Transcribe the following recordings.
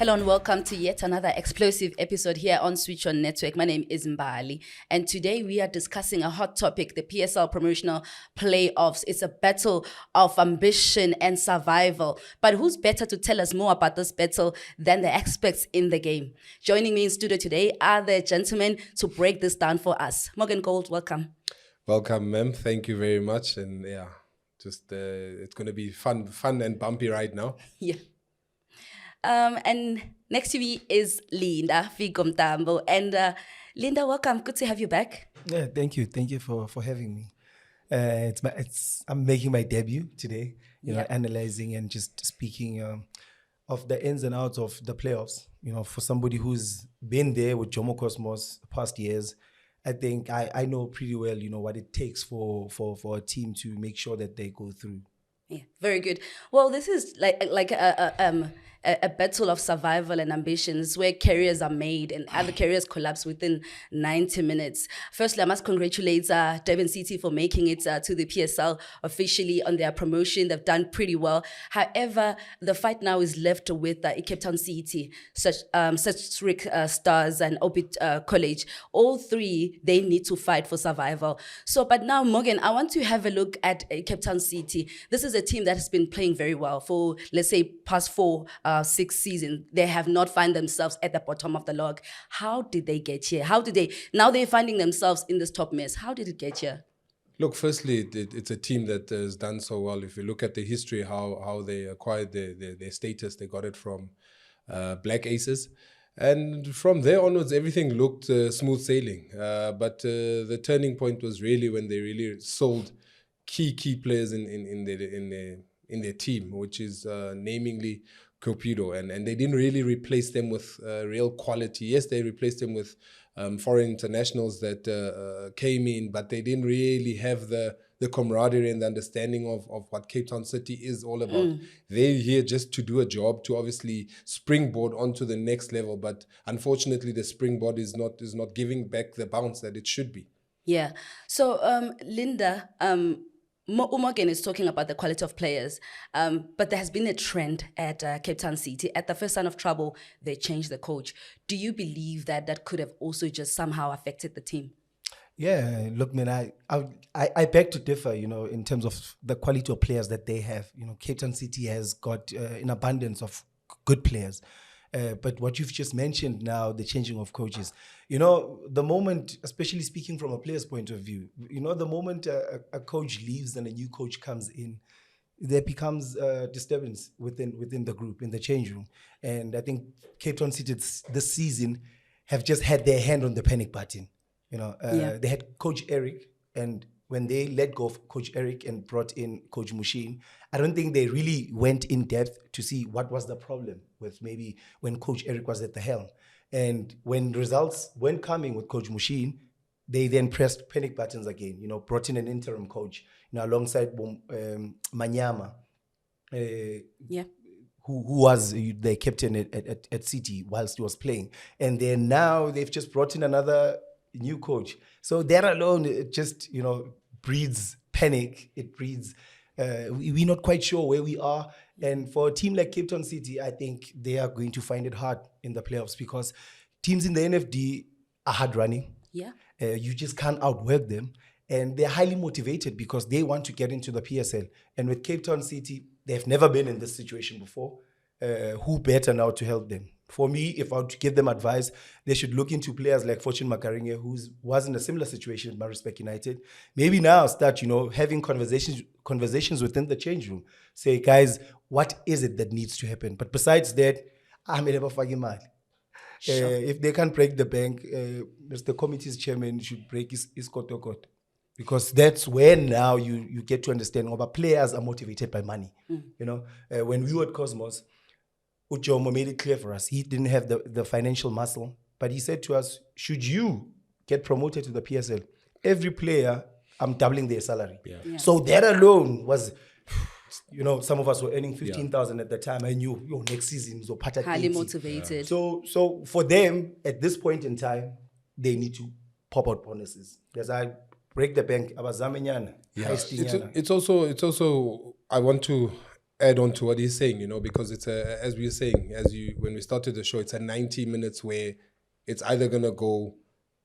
Hello and welcome to yet another explosive episode here on Switch On Network. My name is Mbali, and today we are discussing a hot topic, the PSL promotional playoffs. It's a battle of ambition and survival. But who's better to tell us more about this battle than the experts in the game? Joining me in studio today are the gentlemen to break this down for us. Morgan Gould, welcome. Welcome, ma'am. Thank you very much. And yeah, just it's going to be fun and bumpy right now. Yeah. And next to me is Linda Mtambo. And Linda, welcome. Good to have you back. Yeah, thank you. Thank you for having me. I'm making my debut today, you know, analyzing and just speaking of the ins and outs of the playoffs. You know, for somebody who's been there with Jomo Cosmos the past years, I think I know pretty well, you know, what it takes for a team to make sure that they go through. Yeah, very good. Well, this is like a battle of survival and ambitions where careers are made and other careers collapse within 90 minutes. Firstly, I must congratulate Durban City for making it to the PSL officially on their promotion. They've done pretty well. However, the fight now is left with Cape Town City, Casric Stars and Orbit College. All three, they need to fight for survival. So, but now, Morgan, I want to have a look at Cape Town City. This is a team that has been playing very well for, let's say, past 6 seasons. They have not found themselves at the bottom of the log. How did they get here? Now they're finding themselves in this top mess. How did it get here? Look, firstly, it's a team that has done so well. If you look at the history, how they acquired their status, they got it from Black Aces. And from there onwards, everything looked smooth sailing. But the turning point was really when they really sold key players in their team, which is namingly Cupido, and they didn't really replace them with real quality. Yes, they replaced them with foreign internationals that came in, but they didn't really have the camaraderie and the understanding of what Cape Town City is all about. They're here just to do a job, to obviously springboard onto the next level, but unfortunately the springboard is not giving back the bounce that it should be. Yeah. So, Linda, Morgan is talking about the quality of players, but there has been a trend at Cape Town City. At the first sign of trouble, they changed the coach. Do you believe that could have also just somehow affected the team? Yeah, look, man, I beg to differ, you know, in terms of the quality of players that they have. You know, Cape Town City has got an abundance of good players. But what you've just mentioned now, the changing of coaches, you know, the moment, especially speaking from a player's point of view, you know, the moment a coach leaves and a new coach comes in, there becomes disturbance within the group, in the change room. And I think Cape Town City this season have just had their hand on the panic button. You know, they had Coach Eric, and when they let go of Coach Eric and brought in Coach Mushin, I don't think they really went in depth to see what was the problem with maybe when Coach Eric was at the helm. And when results weren't coming with Coach Mushin, they then pressed panic buttons again, you know, brought in an interim coach, you know, alongside Manyama, who was the captain at City whilst he was playing. And then now they've just brought in another new coach. So that alone, it just, you know, breeds panic. It breeds, we're not quite sure where we are. And for a team like Cape Town City, I think they are going to find it hard in the playoffs because teams in the NFD are hard running. Yeah. You just can't outwork them. And they're highly motivated because they want to get into the PSL. And with Cape Town City, they've never been in this situation before. Who better now to help them? For me, if I were to give them advice, they should look into players like Fortune Makaringe, who was in a similar situation at Marispec United. Maybe now start, you know, having conversations within the change room. Say, guys, what is it that needs to happen? But besides that, I'm never fucking mad. If they can't break the bank, the committee's chairman should break his court. Because that's when now you get to understand about players are motivated by money. You know, when we were at Cosmos, Ujomo made it clear for us. He didn't have the financial muscle, but he said to us, should you get promoted to the PSL, every player, I'm doubling their salary. Yeah. So that alone was, you know, some of us were earning 15,000 at the time. I knew, next season, so highly motivated. Yeah. So for them, at this point in time, they need to pop out bonuses. As I break the bank, it's also, I want to add on to what he's saying, because it's as we were saying, when we started the show, it's a 90 minutes where it's either going to go,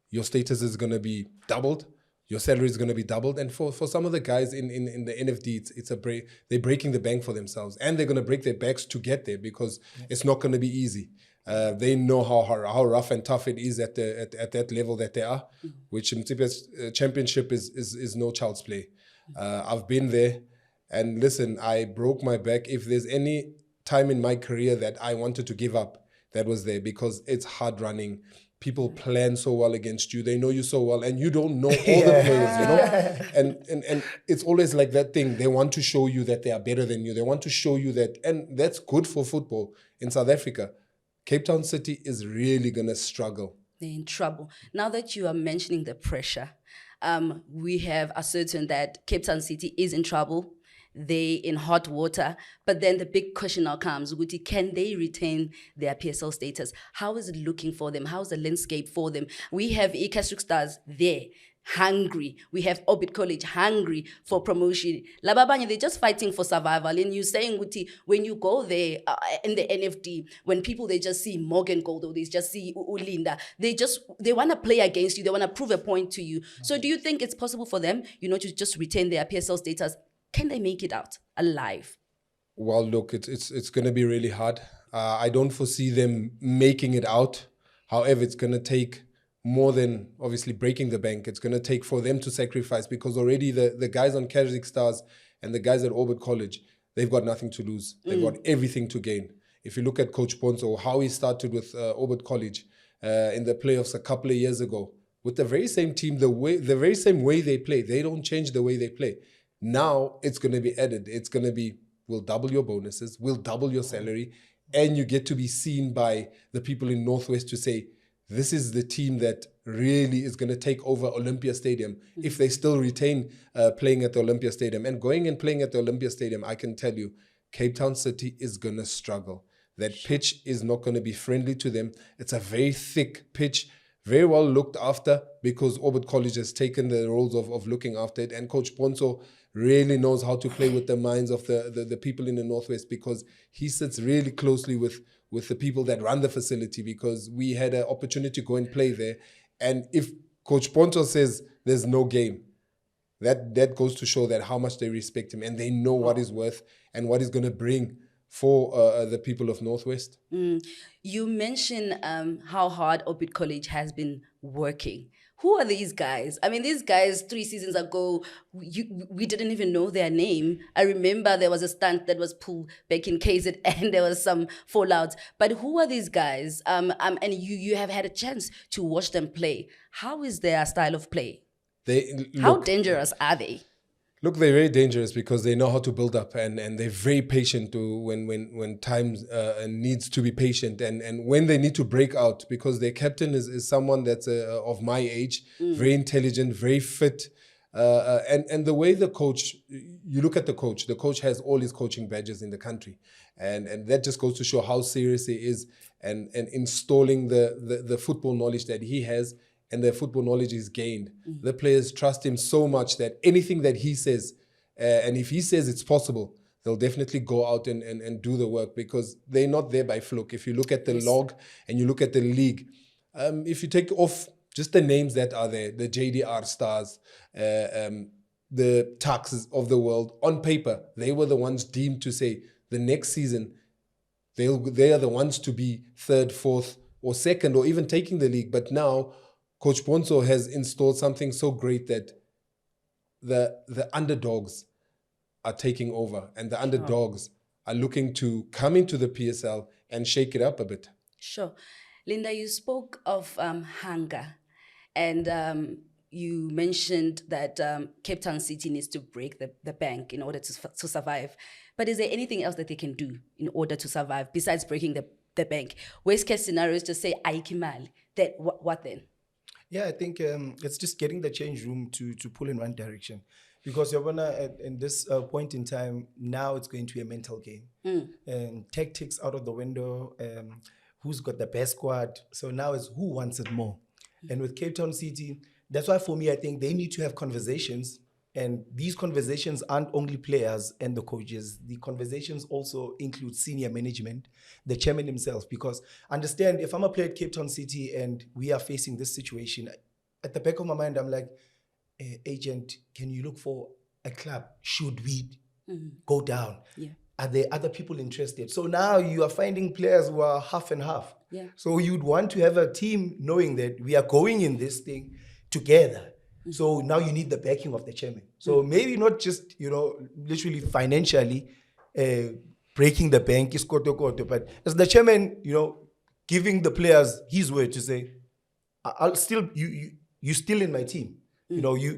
your status is going to be doubled, your salary is going to be doubled. And for some of the guys in the NFD, it's a break. They're breaking the bank for themselves, and they're going to break their backs to get there because it's not going to be easy. They know how rough and tough it is at that level that they are, which Mtsipe's championship is no child's play. I've been there, and listen, I broke my back. If there's any time in my career that I wanted to give up, that was there, because it's hard running. People plan so well against you. They know you so well, and you don't know all the players, And it's always like that thing. They want to show you that they are better than you. They want to show you that, and that's good for football in South Africa. Cape Town City is really going to struggle. They're in trouble. Now that you are mentioning the pressure, we have ascertained that Cape Town City is in trouble. They in hot water. But then the big question now comes, Guti, can they retain their PSL status? How is it looking for them? How's the landscape for them? We have Casric Stars there, hungry. We have Orbit College hungry for promotion. Lababanye, they're just fighting for survival. And you're saying, Guti, when you go there in the NFD, when people, they just see Morgan Gould or they just see Ulinda, they want to play against you. They want to prove a point to you. So do you think it's possible for them, to just retain their PSL status? Can they make it out alive? Well, look, it's going to be really hard. I don't foresee them making it out. However, it's going to take more than obviously breaking the bank. It's going to take for them to sacrifice, because already the guys on Casric Stars and the guys at Orbit College, they've got nothing to lose. They've got everything to gain. If you look at Coach Ponzo, how he started with Orbit College in the playoffs a couple of years ago, with the very same team, the very same way they play, they don't change the way they play. Now it's going to be added. It's going to be, we'll double your bonuses, we'll double your salary, and you get to be seen by the people in Northwest to say, this is the team that really is going to take over Olympia Stadium if they still retain playing at the Olympia Stadium. And going and playing at the Olympia Stadium, I can tell you, Cape Town City is going to struggle. That pitch is not going to be friendly to them. It's a very thick pitch, very well looked after, because Orbit College has taken the roles of looking after it. And Coach Ponzo really knows how to play with the minds of the people in the Northwest, because he sits really closely with the people that run the facility, because we had an opportunity to go and play there. And if Coach Ponzo says there's no game, that goes to show that how much they respect him, and they know what he's worth and what he's going to bring for the people of Northwest. You mentioned how hard Orbit College has been working. Who are these guys? I mean, these guys 3 seasons ago, we didn't even know their name. I remember there was a stunt that was pulled back in KZ and there was some fallout. But who are these guys? And you have had a chance to watch them play. How is their style of play? How dangerous are they? Look, they're very dangerous because they know how to build up, and they're very patient when times needs to be patient, and when they need to break out, because their captain is someone that's of my age, very intelligent, very fit, and the way the coach, you look at the coach has all his coaching badges in the country, and that just goes to show how serious he is, and installing the football knowledge that he has. And the football knowledge is gained. The players trust him so much that anything that he says, and if he says it's possible, they'll definitely go out and do the work, because they're not there by fluke. If you look at the log and you look at the league, if you take off just the names that are there, the JDR Stars, the Tucks of the world, on paper, they were the ones deemed to say the next season, they are the ones to be third, fourth, or second, or even taking the league. But now, Coach Ponzo has installed something so great that the underdogs are taking over, and the underdogs are looking to come into the PSL and shake it up a bit. Sure. Linda, you spoke of hunger, and you mentioned that Cape Town City needs to break the bank in order to survive. But is there anything else that they can do in order to survive besides breaking the bank? Worst case scenario is to say, Aikimali. Then what then? Yeah, I think it's just getting the change room to pull in one direction, because you're gonna in this point in time now, it's going to be a mental game, and tactics out of the window. Who's got the best squad? So now it's who wants it more. And with Cape Town City, that's why for me I think they need to have conversations And these conversations aren't only players and the coaches. The conversations also include senior management, the chairman himself. Because understand, if I'm a player at Cape Town City and we are facing this situation, at the back of my mind, I'm like, agent, can you look for a club? Should we go down? Yeah. Are there other people interested? So now you are finding players who are half and half. Yeah. So you'd want to have a team knowing that we are going in this thing together. So now you need the backing of the chairman. So maybe not just, literally financially breaking the bank, but as the chairman, giving the players his word to say, I'll still, you still in my team.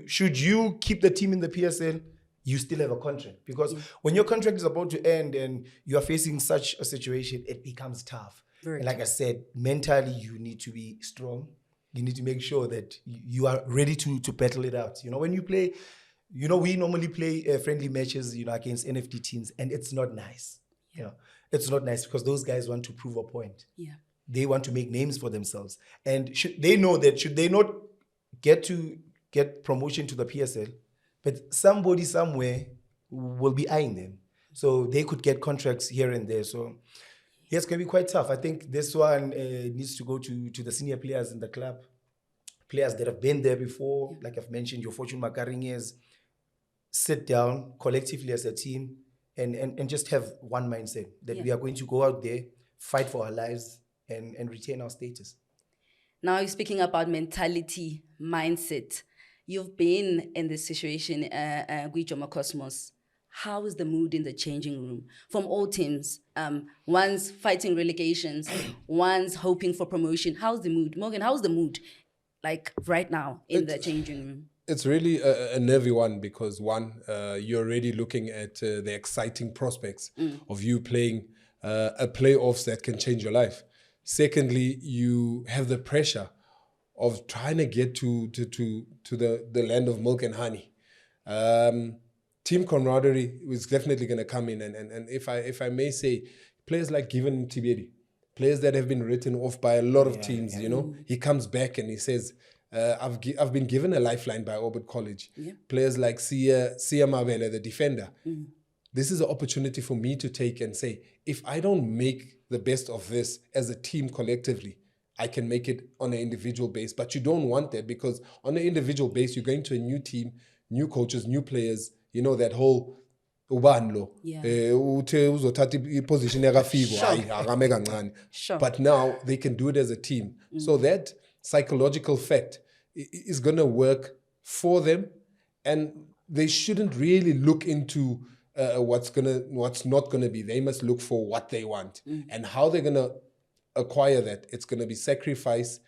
Should you keep the team in the PSL, you still have a contract. Because when your contract is about to end and you are facing such a situation, it becomes tough. Very and like I said, mentally, you need to be strong. You need to make sure that you are ready to battle it out. When you play, we normally play friendly matches, against NFD teams, and it's not nice. It's not nice because those guys want to prove a point. Yeah. They want to make names for themselves. And they know that should they not get promotion to the PSL, but somebody somewhere will be eyeing them. So they could get contracts here and there. So yes, it can be quite tough. I think this one needs to go to the senior players in the club, players that have been there before, like I've mentioned, your Fortune Makaringers, sit down collectively as a team and just have one mindset that we are going to go out there, fight for our lives and retain our status. Now you're speaking about mentality, mindset. You've been in this situation, Guijoma Cosmos. How is the mood in the changing room from all teams? One's fighting relegations, one's hoping for promotion. How's the mood? Morgan, how's the mood like right now in the changing room? It's really a nervy one because you're already looking at the exciting prospects of you playing a playoffs that can change your life. Secondly, you have the pressure of trying to get to the land of milk and honey. Team camaraderie is definitely going to come in, and if I may say, players like Given Tiberi, players that have been written off by a lot of teams, he comes back and he says, I've been given a lifeline by Orbit College. Yeah. Players like Sia Mavele, the defender. This is an opportunity for me to take and say, if I don't make the best of this as a team collectively, I can make it on an individual base. But you don't want that because on an individual base, you're going to a new team, new coaches, new players, that whole ubanlo. Sure. But now they can do it as a team. So that psychological fact is going to work for them, and they shouldn't really look into what's not going to be. They must look for what they want and how they're going to acquire that. It's going to be sacrifice.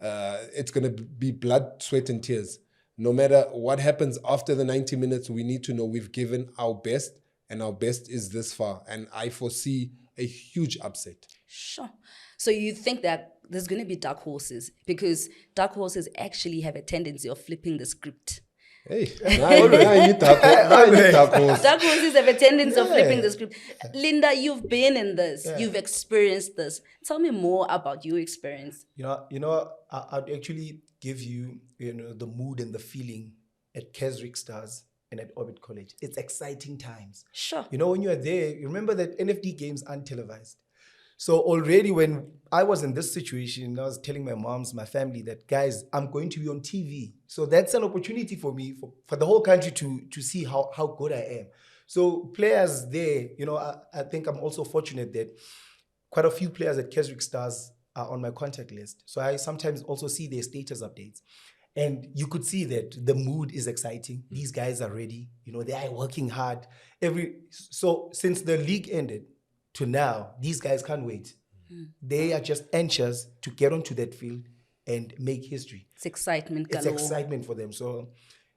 It's going to be blood, sweat, and tears. No matter what happens after the 90 minutes, we need to know we've given our best, and our best is this far. And I foresee a huge upset. Sure. So you think that there's going to be dark horses because dark horses actually have a tendency of flipping the script. Hey, I need dark horse. Dark horses have a tendency of flipping the script. Linda, you've been in this. Yeah. You've experienced this. Tell me more about your experience. I'd actually give you, the mood and the feeling at Casric Stars and at Orbit College. It's exciting times. Sure. When you are there, you remember that NFD games aren't televised. So already when I was in this situation, I was telling my moms, my family that, guys, I'm going to be on TV. So that's an opportunity for me, for the whole country to see how good I am. So players there, I think I'm also fortunate that quite a few players at Casric Stars are on my contact list. So I sometimes also see their status updates. And you could see that the mood is exciting. These guys are ready. They are working hard. So since the league ended to now, these guys can't wait. They are just anxious to get onto that field and make history. It's excitement. It's excitement for them. So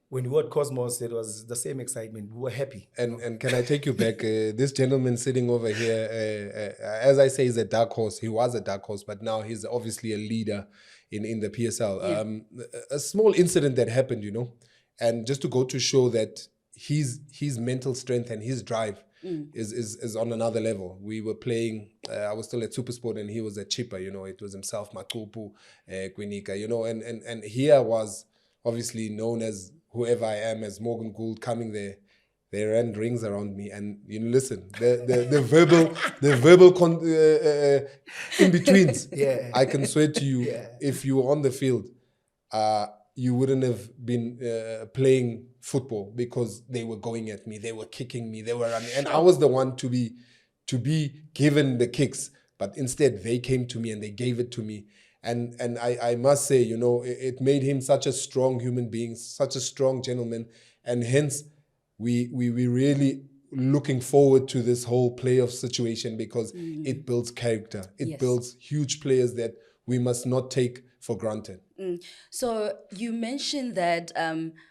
when we were at Cosmos, it was the same excitement. We were happy. And can I take you back? This gentleman sitting over here, as I say, is a dark horse. He was a dark horse, but now he's obviously a leader in the PSL. Yeah. A small incident that happened, and just to go to show that his mental strength and his drive is on another level. We were playing, I was still at Supersport and he was at Chipper, it was himself, Matupu, Kwinika, and here was obviously known as whoever I am as Morgan Gould coming there, they ran rings around me, and listen, the verbal in betweens. Yeah. I can swear to you, Yeah. if you were on the field, you wouldn't have been playing football, because they were going at me, they were kicking me, they were running, and I was the one to be given the kicks, but instead they came to me and they gave it to me. And I must say, it made him such a strong human being, such a strong gentleman, and hence we really looking forward to this whole playoff situation, because it builds character. It builds huge players that we must not take for granted. So you mentioned that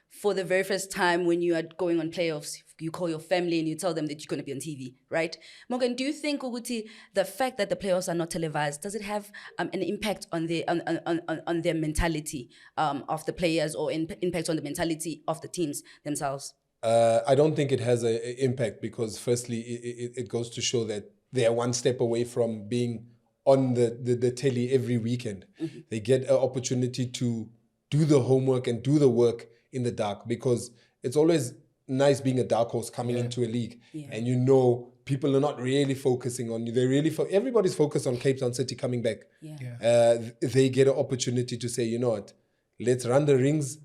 for the very first time when you are going on playoffs, you call your family and you tell them that you're going to be on TV, right? Morgan, do you think, Uguti, the fact that the playoffs are not televised, does it have an impact on their mentality of the players, or impact on the mentality of the teams themselves? I don't think it has an impact, because firstly, it goes to show that they are one step away from being on the telly every weekend. Mm-hmm. They get an opportunity to do the homework and do the work in the dark, because it's always nice being a dark horse coming into a league, and people are not really focusing on you. They really everybody's focused on Cape Town City coming back. They get an opportunity to say, you know what, let's run the rings,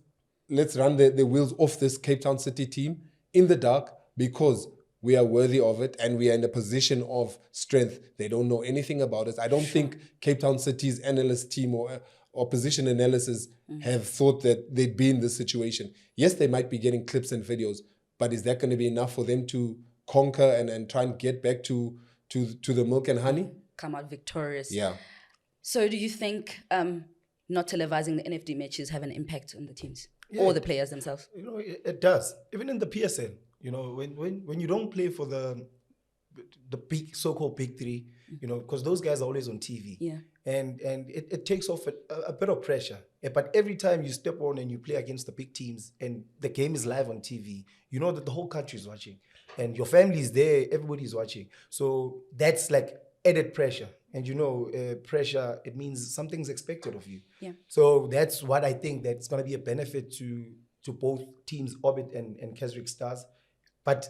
let's run the wheels off this Cape Town City team in the dark, because we are worthy of it and we are in a position of strength. They don't know anything about us. I don't think Cape Town City's analyst team or opposition analysis have thought that they'd be in this situation. Yes, they might be getting clips and videos, but is that going to be enough for them to conquer and try and get back to the milk and honey? Come out victorious. Yeah. So do you think not televising the NFD matches have an impact on the teams or the players themselves? It does. Even in the PSL, when you don't play for the big, so-called big three, because those guys are always on TV. Yeah. And it takes off a bit of pressure. But every time you step on and you play against the big teams and the game is live on TV, you know that the whole country is watching. And your family is there, everybody's watching. So that's like added pressure. And pressure, it means something's expected of you. Yeah. So that's what I think that's going to be a benefit to both teams, Orbit and Casric Stars. But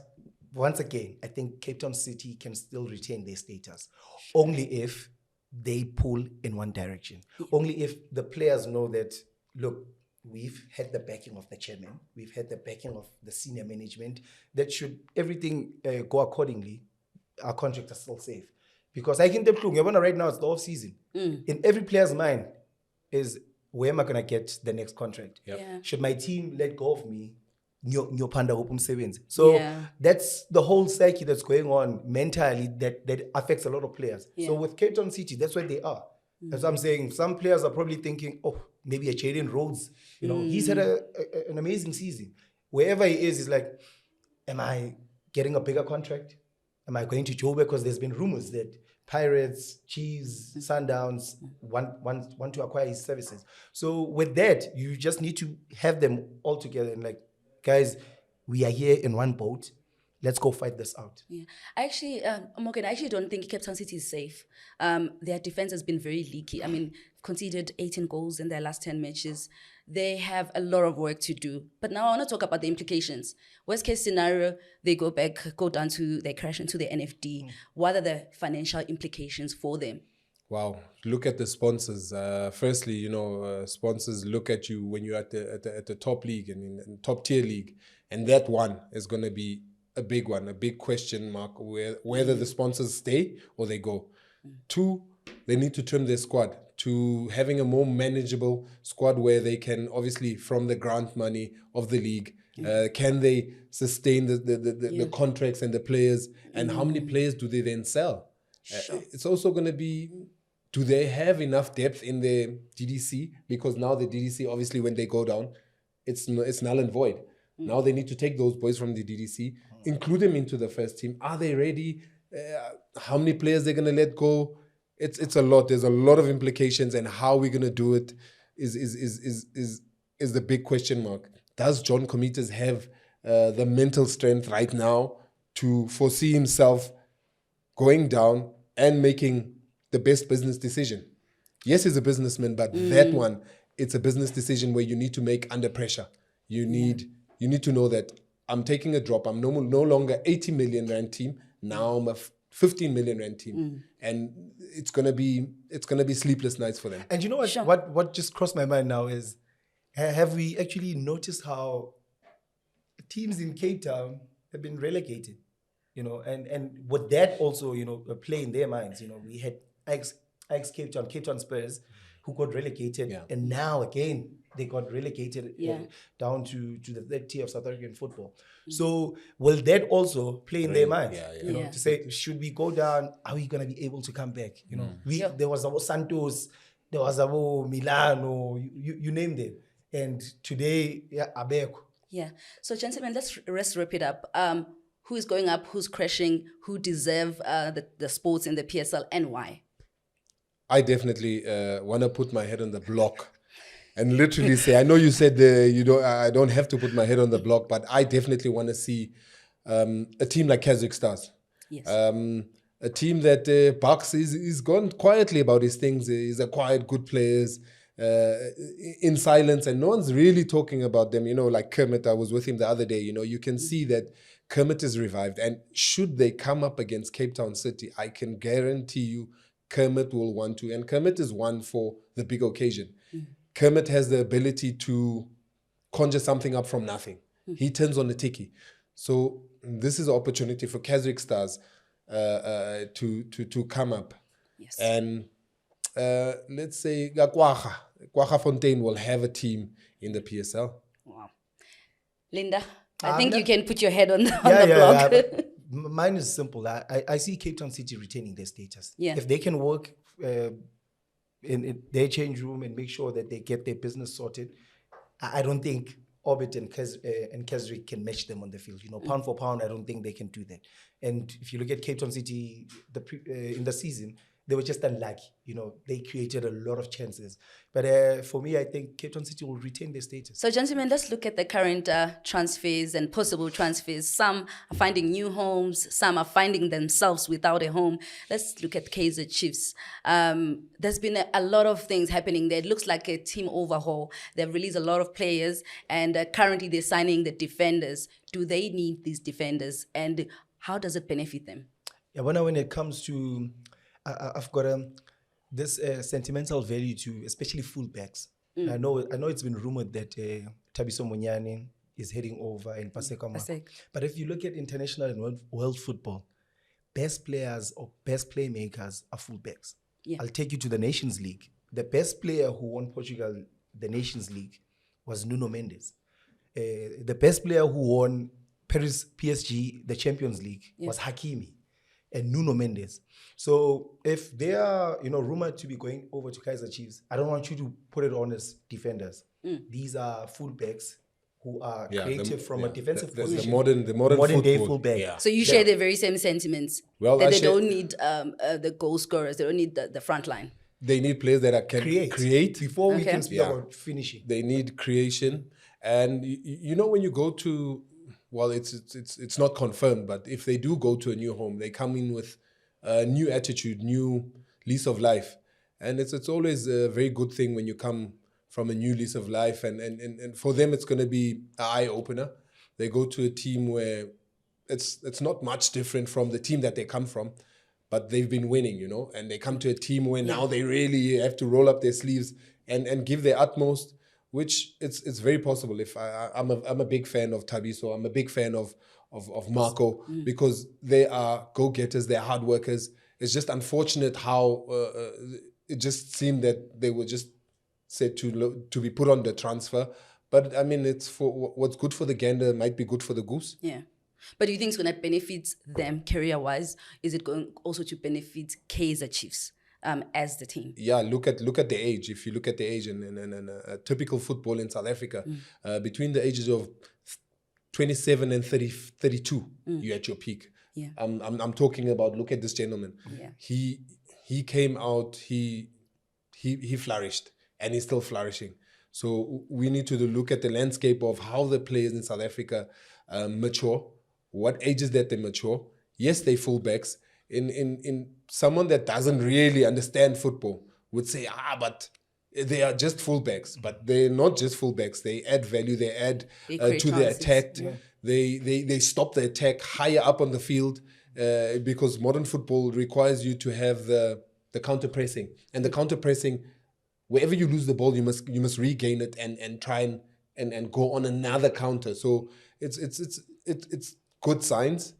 once again, I think Cape Town City can still retain their status, only if they pull in one direction. Only if the players know that, look, we've had the backing of the chairman, we've had the backing of the senior management, that should everything go accordingly, our contracts are still safe. Because I can tell you, right now it's the off season. In every player's mind is, where am I going to get the next contract? Yep. Yeah. Should my team let go of me? So that's the whole psyche that's going on mentally that affects a lot of players. Yeah. So with Cape Town City, that's where they are. That's what I'm saying. Some players are probably thinking, oh, maybe a Jaden Rhodes. He's had an amazing season. Wherever he is, he's like, am I getting a bigger contract? Am I going to Joburg? Because there's been rumors that Pirates, Chiefs, Sundowns want to acquire his services. So with that, you just need to have them all together and like, guys, we are here in one boat. Let's go fight this out. Yeah, Morgan, I actually don't think Cape Town City is safe. Their defense has been very leaky. I mean, conceded 18 goals in their last 10 matches. They have a lot of work to do. But now I want to talk about the implications. Worst case scenario, they go down they crash into the NFD. What are the financial implications for them? Wow. Look at the sponsors. Firstly, sponsors look at you when you're at the top league and in top tier league. And that one is going to be a big one, a big question mark, whether the sponsors stay or they go. 2, they need to trim their squad to having a more manageable squad where they can, obviously, from the grant money of the league, can they sustain the contracts and the players, and how many players do they then sell? It's also going to be, do they have enough depth in the DDC? Because now the DDC, obviously, when they go down, it's null and void. Now they need to take those boys from the DDC, include them into the first team. Are they ready? How many players they're going to let go? It's a lot. There's a lot of implications, and how we're going to do it is the big question mark. Does John Comitas have the mental strength right now to foresee himself going down and making the best business decision? Yes, he's a businessman, but that one, it's a business decision where you need to make under pressure. You need to know that I'm taking a drop. I'm no longer 80 million rand team. Now I'm a 15 million rand team, and it's gonna be sleepless nights for them. And you know what? Sure. What just crossed my mind now is, have we actually noticed how teams in Cape Town have been relegated? You know, and would that also, you know, play in their minds? You know, we had ex Cape Town Spurs, who got relegated, and now again they got relegated down to the third tier of South African football. So will that also play in their minds? You know, to say, should we go down? Are we gonna be able to come back? You know, there was our Santos, there was our Milano, you name them, and today Abeko. Yeah. So, gentlemen, let's wrap it up. Who is going up? Who's crashing? Who deserve the sports in the PSL, and why? I definitely want to put my head on the block and literally say, I know you said I don't have to put my head on the block, but I definitely want to see a team like Casric Stars. Yes. A team that Bucks is gone quietly about his things. He's acquired good players in silence, and no one's really talking about them. You know, like Kermit, I was with him the other day. You know, you can see that Kermit is revived, and should they come up against Cape Town City, I can guarantee you Kermit will want to, and Kermit is one for the big occasion. Kermit has the ability to conjure something up from nothing. He turns on the tiki. So this is an opportunity for Casric Stars to come up. Yes. And let's say Kwaga Fontaine will have a team in the PSL. Wow. Linda, I think you can put your head on the block. Mine is simple. I see Cape Town City retaining their status. Yeah. If they can work in their change room and make sure that they get their business sorted, I don't think Orbit and Casric can match them on the field. You know, pound for pound, I don't think they can do that. And if you look at Cape Town City in the season, they were just unlucky. You know, they created a lot of chances. But for me, I think Cape Town City will retain their status. So, gentlemen, let's look at the current transfers and possible transfers. Some are finding new homes. Some are finding themselves without a home. Let's look at Kaizer Chiefs. There's been a lot of things happening there. It looks like a team overhaul. They've released a lot of players, and currently they're signing the defenders. Do they need these defenders, and how does it benefit them? Yeah, when it comes to... I've got this sentimental value to especially fullbacks. I know it's been rumored that Thabiso Munyane is heading over in Paseka. But if you look at international and world football, best players or best playmakers are fullbacks. Yeah. I'll take you to the Nations League. The best player who won Portugal the Nations League was Nuno Mendes. The best player who won PSG the Champions League was Hakimi and Nuno Mendes. So if they are, rumored to be going over to Kaizer Chiefs, I don't want you to put it on as defenders. These are fullbacks who are created from a defensive position. The modern day fullback. Yeah. So you share the very same sentiments. Well, that they don't need the goal scorers. They don't need the front line. They need players that can create before we can speak about finishing. They need creation, and when you go to, well, it's not confirmed, but if they do go to a new home, they come in with a new attitude, new lease of life, and it's always a very good thing when you come from a new lease of life, and for them it's going to be an eye opener. They go to a team where it's not much different from the team that they come from, but they've been winning, and they come to a team where now they really have to roll up their sleeves and give their utmost, which it's very possible. If I'm a big fan of Thabiso, I'm a big fan of Mako, because they are go-getters, they're hard workers. It's just unfortunate how it just seemed that they were just said to be put on the transfer. But I mean, it's for what's good for the gander might be good for the goose. Yeah. But do you think it's going to benefit them career-wise? Is it going also to benefit Kaizer Chiefs as the team? Yeah, look at the age. If you look at the age in typical football in South Africa, between the ages of 27 and 32, you're at your peak. Yeah. I'm talking about, look at this gentleman. Yeah. He came out, he flourished, and he's still flourishing. So we need to look at the landscape of how the players in South Africa mature, what ages that they mature. Yes, they fullbacks. In someone that doesn't really understand football would say, but They are just fullbacks, but they're not just fullbacks. They add value. They add They create to the chances. attack. Yeah. They stop the attack higher up on the field because modern football requires you to have the counter pressing, and the counter pressing, wherever you lose the ball, you must regain it and try and go on another counter. So it's good signs.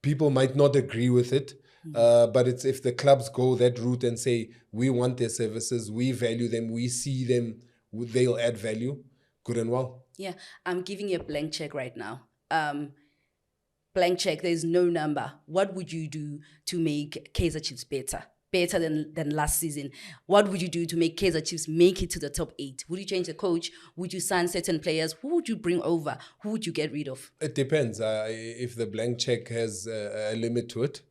People might not agree with it, but it's if the clubs go that route and say we want their services, we value them, we see them, they'll add value. Good and well. Yeah, I'm giving you a blank check right now. Blank check, there's no number. What would you do to make Kaizer Chiefs better than last season? What would you do to make Kaizer Chiefs make it to the top 8? Would you change the coach? Would you sign certain players? Who would you bring over? Who would you get rid of? It depends. If the blank check has a limit to it.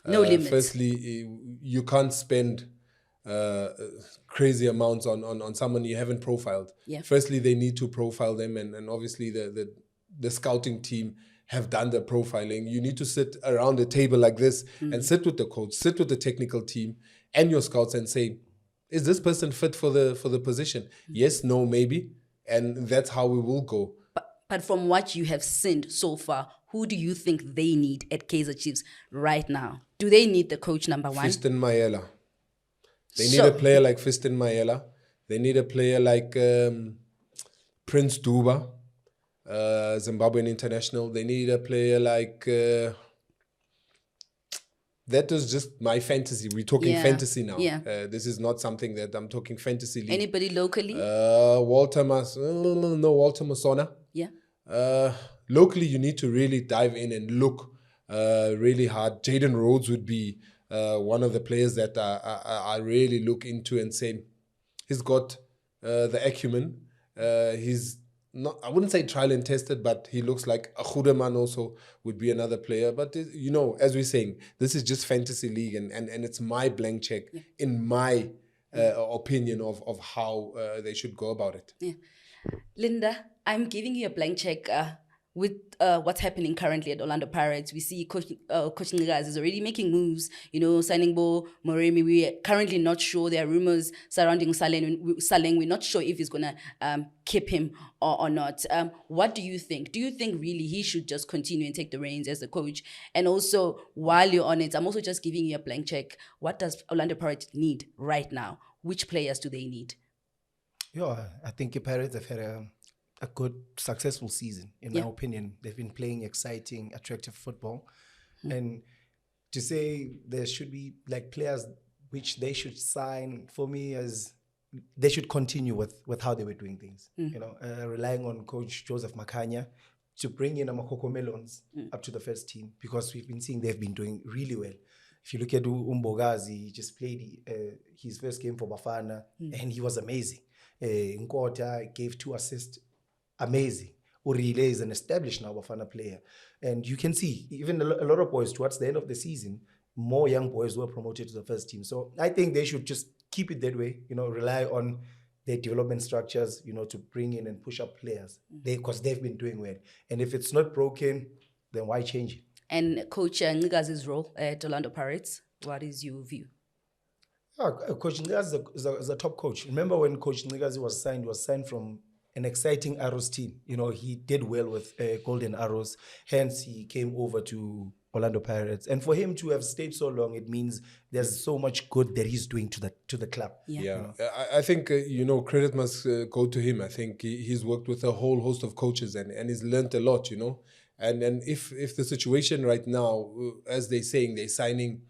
No limit. Firstly, you can't spend crazy amounts on someone you haven't profiled. Yeah. Firstly, they need to profile them, and obviously the scouting team have done the profiling. You need to sit around a table like this and sit with the coach, sit with the technical team and your scouts and say, is this person fit for the position? Yes, no, maybe. And that's how we will go. But from what you have seen so far, who do you think they need at Kaizer Chiefs right now? Do they need the coach number one? Fiston Mayela. They need So- a player like Fiston Mayela. They need a player like Prince Duba, Zimbabwean international. They need a player like... that was just my fantasy. We're talking Yeah. fantasy now. Yeah. This is not something that I'm talking fantasy league. Anybody locally? Walter Masona. Yeah. Locally, you need to really dive in and look really hard. Jaden Rhodes would be one of the players that I really look into and say he's got the acumen. He's not, I wouldn't say trial and tested, but he looks like a Goedeman also would be another player. But, as we're saying, this is just fantasy league and it's my blank check in my opinion of how they should go about it. Yeah. Linda, I'm giving you a blank check with what's happening currently at Orlando Pirates. We see Coach Ngigazi is already making moves, signing Moremi. We're currently not sure. There are rumors surrounding Saleng. We're not sure if he's going to keep him or not. What do you think? Do you think really he should just continue and take the reins as the coach? And also, while you're on it, I'm also just giving you a blank check. What does Orlando Pirates need right now? Which players do they need? Yeah, I think the Pirates have had a good, successful season, in my opinion. They've been playing exciting, attractive football. And to say there should be players which they should sign, for me, as they should continue with how they were doing things. Relying on Coach Joseph Makanya to bring in Mako Melons up to the first team, because we've been seeing they've been doing really well. If you look at Umbogazi, he just played his first game for Bafana, and he was amazing. Nkota gave 2 assists, amazing. Urile is an established now Bafana player. And you can see, even a lot of boys, towards the end of the season, more young boys were promoted to the first team. So I think they should just keep it that way, rely on their development structures, to bring in and push up players. Because they've been doing well. And if it's not broken, then why change it? And Coach Ngigazi's role at Orlando Pirates, what is your view? Coach Ngigazi is a top coach. Remember when Coach Ngigazi was signed from an exciting Arrows team. He did well with Golden Arrows. Hence, he came over to Orlando Pirates. And for him to have stayed so long, it means there's so mumuch good that he's doing to the club. Yeah. I think, credit must go to him. I think he's worked with a whole host of coaches and he's learned a lot, And if the situation right now, as they're saying, they're signing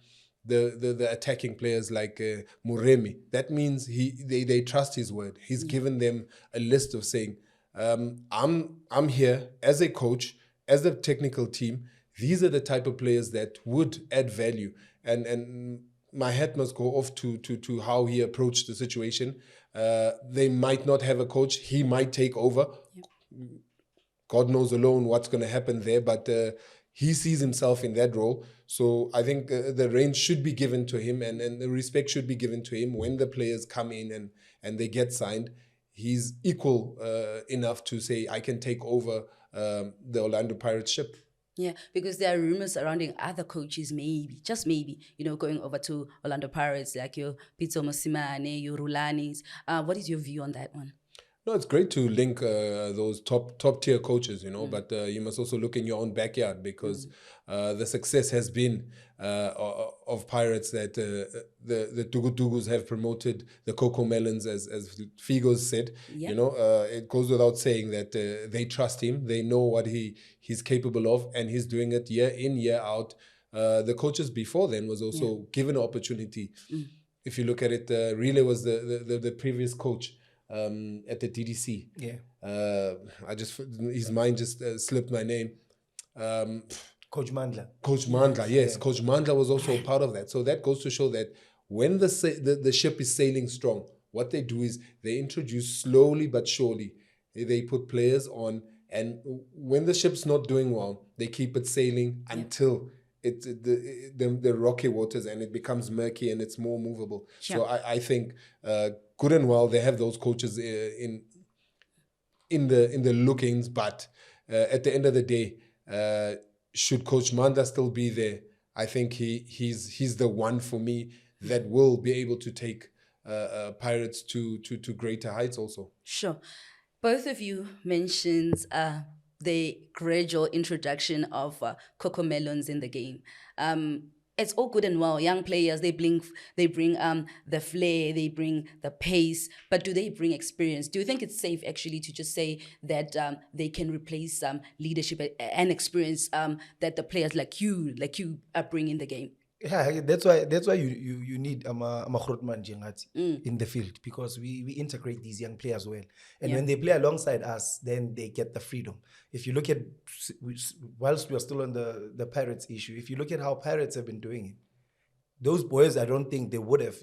the attacking players like Moremi, that means they trust his word. He's given them a list of saying, I'm here as a coach, as the technical team. These are the type of players that would add value. And my hat must go off to how he approached the situation. They might not have a coach. He might take over. Yep. God knows alone what's going to happen there, but he sees himself in that role. So I think the reins should be given to him and the respect should be given to him when the players come in and they get signed. He's equal enough to say, I can take over the Orlando Pirates ship. Yeah, because there are rumors surrounding other coaches, maybe, just maybe, going over to Orlando Pirates, like your Pizzo Mosimane, your Rulanis. What is your view on that one? No, it's great to link those top tier coaches, but you must also look in your own backyard, because the success has been of Pirates that the Dugus have promoted the Coco Melons, as Figos said. Yeah. It goes without saying that they trust him. They know what he's capable of, and he's doing it year in, year out. The coaches before then was also given an opportunity. If you look at it, Relay was the previous coach at the DDC. Yeah. His mind just slipped my name. Coach Mandla. Coach Mandla, yes. Coach Mandla was also a part of that. So that goes to show that when the ship is sailing strong, what they do is they introduce slowly but surely. They put players on, and when the ship's not doing well, they keep it sailing until the rocky waters, and it becomes murky and it's more movable. Sure. So I think good and well they have those coaches in the lookings, but at the end of the day, should Coach Manda still be there, I think he's the one for me that will be able to take Pirates to greater heights also. Sure. Both of you mentioned the gradual introduction of Coco Melons in the game. It's all good and well. Young players, they bring the flair, they bring the pace, but do they bring experience? Do you think it's safe actually to just say that they can replace leadership and experience that the players like you are bringing in the game? Yeah, that's why you need Grootman Jengati in the field, because we integrate these young players well, and when they play alongside us, then they get the freedom. If you look at, whilst we are still on the Pirates issue, if you look at how Pirates have been doing it, those boys, I don't think they would have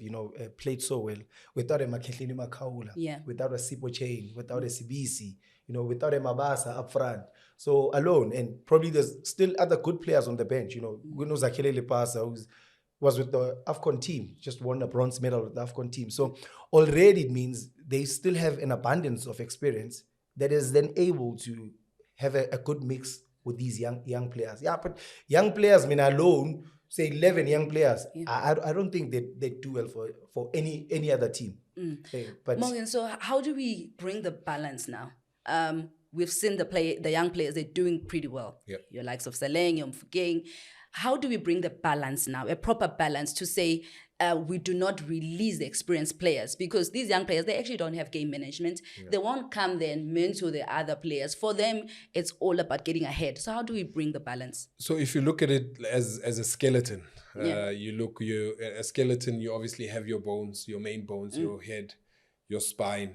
played so well without a Maketlini Makaula, without a Sipo Chain, without a Sibisi, without a Mabasa up front. So alone, and probably there's still other good players on the bench. Zakele Lepasa, who was with the AFCON team, just won a bronze medal with the AFCON team. So already it means they still have an abundance of experience that is then able to have a good mix with these young players. Yeah, but young players, alone, say 11 young players, I don't think they do well for any other team. But Morgan, so how do we bring the balance now? We've seen the young players, they're doing pretty well. Yep. Your likes of Saleng, your Mfugeng. How do we bring the balance now, a proper balance to say we do not release the experienced players? Because these young players, they actually don't have game management. They won't come there and mentor the other players. For them, it's all about getting ahead. So how do we bring the balance? So if you look at it as a skeleton, a skeleton, you obviously have your bones, your main bones, your head, your spine.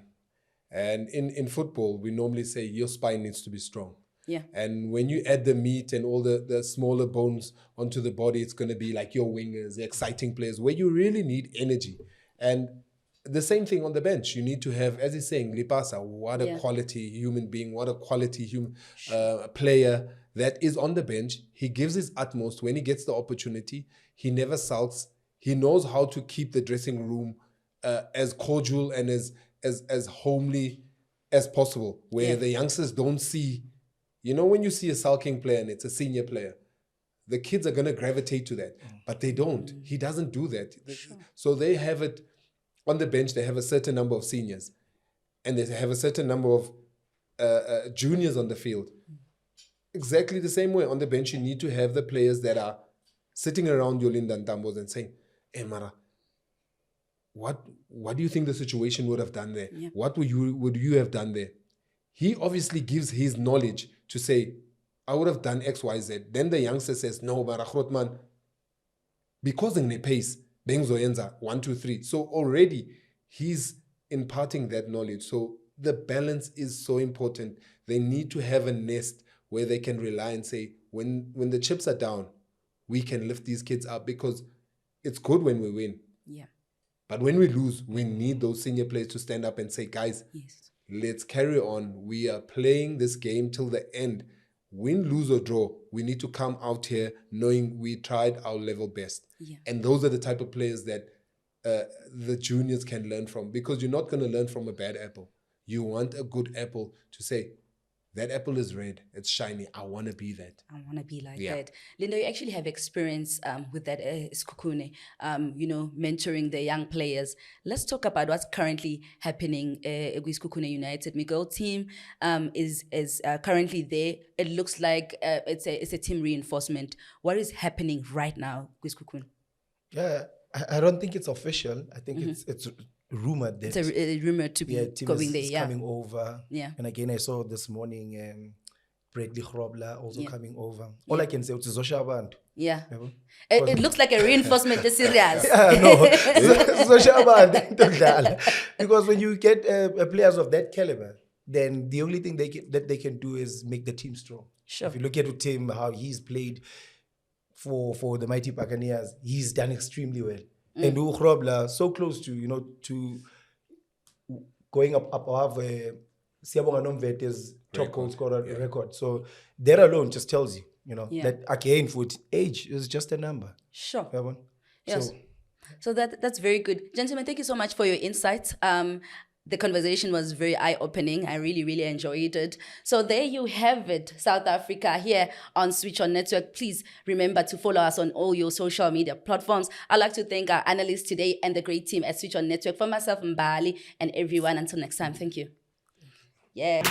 And in football, we normally say your spine needs to be strong. Yeah. And when you add the meat and all the smaller bones onto the body, it's going to be like your wingers, the exciting players, where you really need energy. And the same thing on the bench. You need to have, as he's saying, Lipasa, what a quality human being, what a quality player that is on the bench. He gives his utmost when he gets the opportunity. He never sulks. He knows how to keep the dressing room as cordial and as homely as possible, where the youngsters don't see. When you see a sulking player and it's a senior player, the kids are going to gravitate to that, but they don't. He doesn't do that. Sure. So they have it on the bench. They have a certain number of seniors, and they have a certain number of juniors on the field. Exactly the same way on the bench, you need to have the players that are sitting around your Linda Ntambos and saying, "Hey, Mara, what do you think the situation would have done there? Yeah. What would you have done there?" He obviously gives his knowledge to say, "I would have done X, Y, Z." Then the youngster says, "No, Mara Grootman, because in the pace, Benzoyenza 1, 2, 3." So already he's imparting that knowledge. So the balance is so important. They need to have a nest where they can rely and say, when the chips are down, we can lift these kids up, because it's good when we win. Yeah. But when we lose, we need those senior players to stand up and say, "Guys, let's carry on. We are playing this game till the end. Win, lose, or draw, we need to come out here knowing we tried our level best." Yeah. And those are the type of players that the juniors can learn from, because you're not going to learn from a bad apple. You want a good apple to say, that apple is red, it's shiny, I want to be that. I want to be like Yeah. that. Linda, you actually have experience with that Isikukune, mentoring the young players. Let's talk about what's currently happening with Isikukune United. Miguel team is currently there. It looks like it's a team reinforcement. What is happening right now with Isikukune? Yeah, I don't think it's official. I think it's rumored that It's a rumor to be team going is there. Yeah. coming over. Yeah. And again, I saw this morning Bradley Grobler also Yeah. coming over. All I can say is Zosha Abantu. Yeah. Yabo? It looks like a reinforcement. It's serious. No, Zosha Abantu. Because when you get players of that caliber, then the only thing they can do is make the team strong. Sure. If you look at Tim, how he's played for the mighty Buccaneers, he's done extremely well. And Grobler, so close to to going up above Siyabonga Nomvete's top goal scorer record. So that alone just tells you, that again, for age is just a number. Sure. Yabon? Yes. So, So that's very good. Gentlemen, thank you so much for your insights. The conversation was very eye-opening. I really, really enjoyed it. So there you have it, South Africa here on Switch On Network. Please remember to follow us on all your social media platforms. I'd like to thank our analysts today and the great team at Switch On Network. For myself, Mbali, and everyone, until next time, thank you. Yeah.